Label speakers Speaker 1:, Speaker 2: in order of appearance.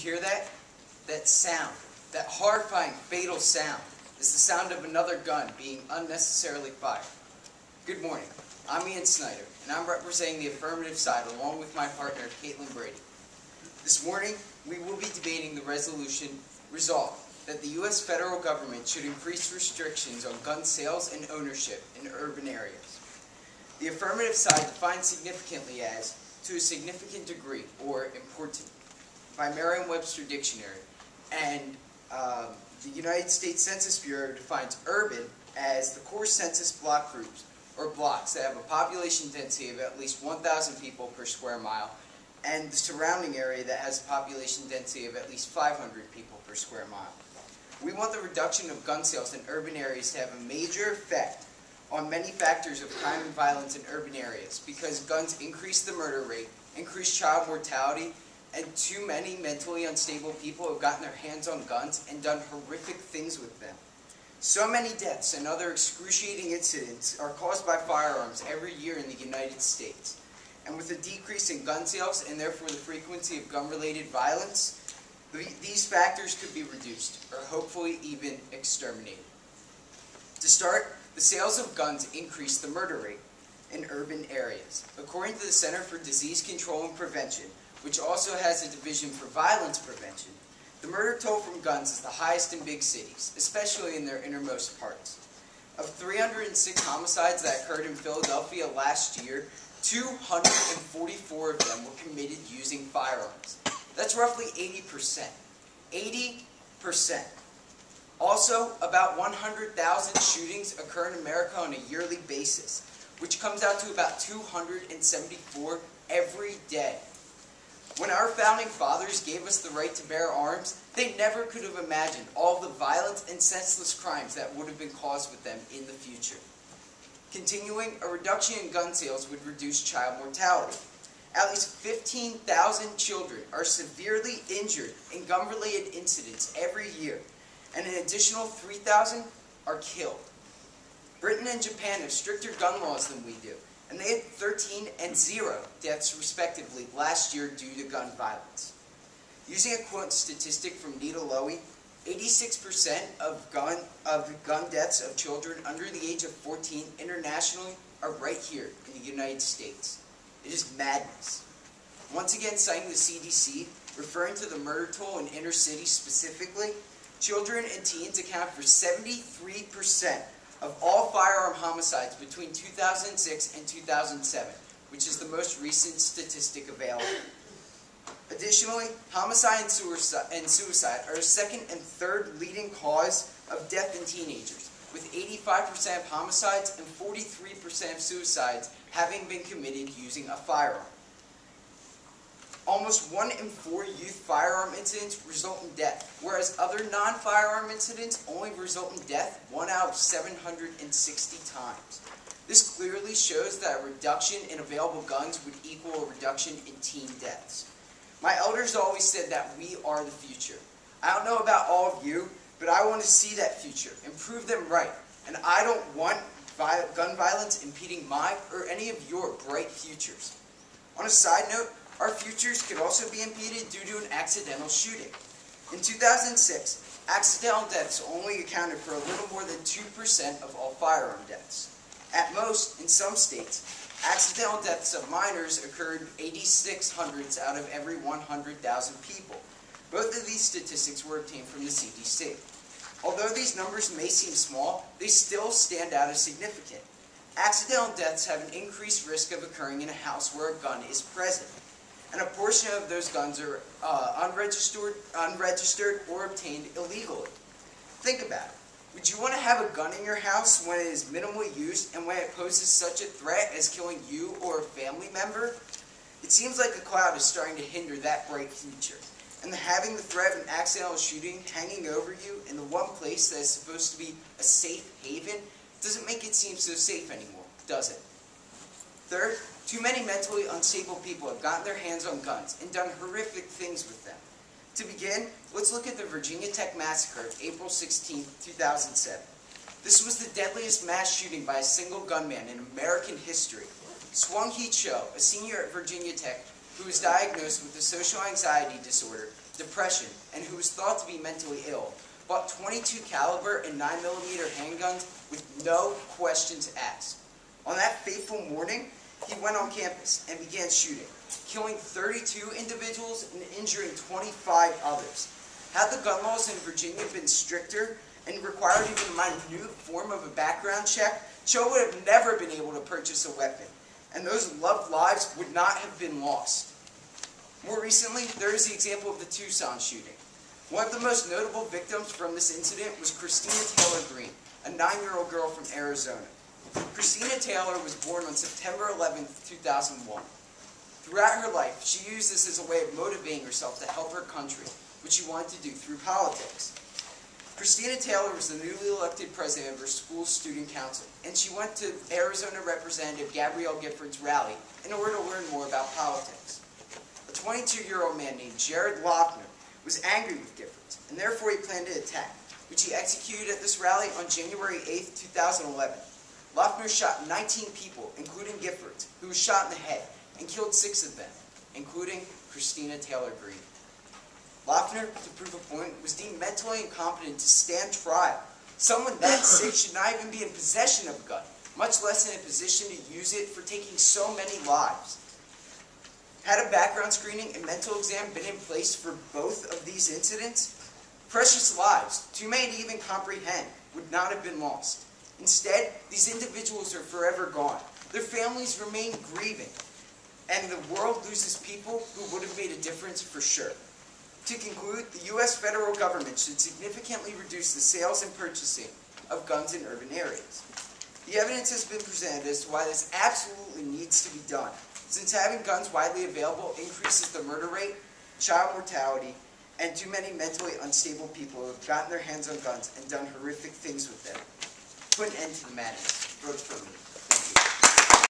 Speaker 1: hear that? That sound, that horrifying, fatal sound, is the sound of another gun being unnecessarily fired. Good morning. I'm Ian Snyder, and I'm representing the affirmative side along with my partner, Caitlin Brady. This morning, we will be debating the resolution resolved that the U.S. federal government should increase restrictions on gun sales and ownership in urban areas. The affirmative side defines significantly as to a significant degree or important by Merriam-Webster Dictionary, and the United States Census Bureau defines urban as the core census block groups or blocks that have a population density of at least 1,000 people per square mile, and the surrounding area that has a population density of at least 500 people per square mile. We want the reduction of gun sales in urban areas to have a major effect on many factors of crime and violence in urban areas because guns increase the murder rate, increase child mortality, and too many mentally unstable people have gotten their hands on guns and done horrific things with them. So many deaths and other excruciating incidents are caused by firearms every year in the United States. And with a decrease in gun sales and therefore the frequency of gun-related violence, these factors could be reduced or hopefully even exterminated. To start, the sales of guns increase the murder rate in urban areas. According to the Center for Disease Control and Prevention, which also has a division for violence prevention, the murder toll from guns is the highest in big cities, especially in their innermost parts. Of 306 homicides that occurred in Philadelphia last year, 244 of them were committed using firearms. That's roughly 80%. 80%. Also, about 100,000 shootings occur in America on a yearly basis, which comes out to about 274 every day. When our founding fathers gave us the right to bear arms, they never could have imagined all the violent and senseless crimes that would have been caused with them in the future. Continuing, a reduction in gun sales would reduce child mortality. At least 15,000 children are severely injured in gun-related incidents every year, and an additional 3,000 are killed. Britain and Japan have stricter gun laws than we do, and they had 13 and 0 deaths respectively last year due to gun violence. Using a quote statistic from Nita Lowey, 86% of gun deaths of children under the age of 14 internationally are right here in the United States. It is madness. Once again, citing the CDC, referring to the murder toll in inner cities specifically, children and teens account for 73% of all firearm homicides between 2006 and 2007, which is the most recent statistic available. Additionally, homicide and suicide are the second and third leading cause of death in teenagers, with 85% of homicides and 43% of suicides having been committed using a firearm. Almost 1 in 4 youth firearm incidents result in death, whereas other non-firearm incidents only result in death 1 out of 760 times. This clearly shows that a reduction in available guns would equal a reduction in teen deaths. My elders always said that we are the future. I don't know about all of you, but I want to see that future and prove them right. And I don't want gun violence impeding my or any of your bright futures. On a side note, our futures could also be impeded due to an accidental shooting. In 2006, accidental deaths only accounted for a little more than 2% of all firearm deaths. At most, in some states, accidental deaths of minors occurred 8,600 out of every 100,000 people. Both of these statistics were obtained from the CDC. Although these numbers may seem small, they still stand out as significant. Accidental deaths have an increased risk of occurring in a house where a gun is present, and a portion of those guns are unregistered or obtained illegally. Think about it. Would you want to have a gun in your house when it is minimally used and when it poses such a threat as killing you or a family member? It seems like a cloud is starting to hinder that bright future, and having the threat of an accidental shooting hanging over you in the one place that is supposed to be a safe haven doesn't make it seem so safe anymore, does it? Third, too many mentally unstable people have gotten their hands on guns and done horrific things with them. To begin, let's look at the Virginia Tech Massacre of April 16, 2007. This was the deadliest mass shooting by a single gunman in American history. Swung Hee Cho, a senior at Virginia Tech, who was diagnosed with a social anxiety disorder, depression, and who was thought to be mentally ill, bought .22 caliber and 9mm handguns with no questions asked. On that fateful morning, he went on campus and began shooting, killing 32 individuals and injuring 25 others. Had the gun laws in Virginia been stricter and required even a minute form of a background check, Cho would have never been able to purchase a weapon, and those loved lives would not have been lost. More recently, there is the example of the Tucson shooting. One of the most notable victims from this incident was Christina Taylor Greene, a 9-year-old girl from Arizona. Christina Taylor was born on September 11, 2001. Throughout her life, she used this as a way of motivating herself to help her country, which she wanted to do through politics. Christina Taylor was the newly elected president of her school's student council, and she went to Arizona Representative Gabrielle Giffords' rally in order to learn more about politics. A 22-year-old man named Jared Loughner was angry with Giffords, and therefore he planned an attack, which he executed at this rally on January 8, 2011. Loughner shot 19 people, including Giffords, who was shot in the head, and killed 6 of them, including Christina Taylor Greene. Loughner, to prove a point, was deemed mentally incompetent to stand trial. Someone that sick should not even be in possession of a gun, much less in a position to use it for taking so many lives. Had a background screening and mental exam been in place for both of these incidents, precious lives, too many to even comprehend, would not have been lost. Instead, these individuals are forever gone. Their families remain grieving, and the world loses people who would have made a difference for sure. To conclude, the U.S. federal government should significantly reduce the sales and purchasing of guns in urban areas. The evidence has been presented as to why this absolutely needs to be done, since having guns widely available increases the murder rate, child mortality, and too many mentally unstable people who have gotten their hands on guns and done horrific things with them. Put an end to the madness. Vote for me.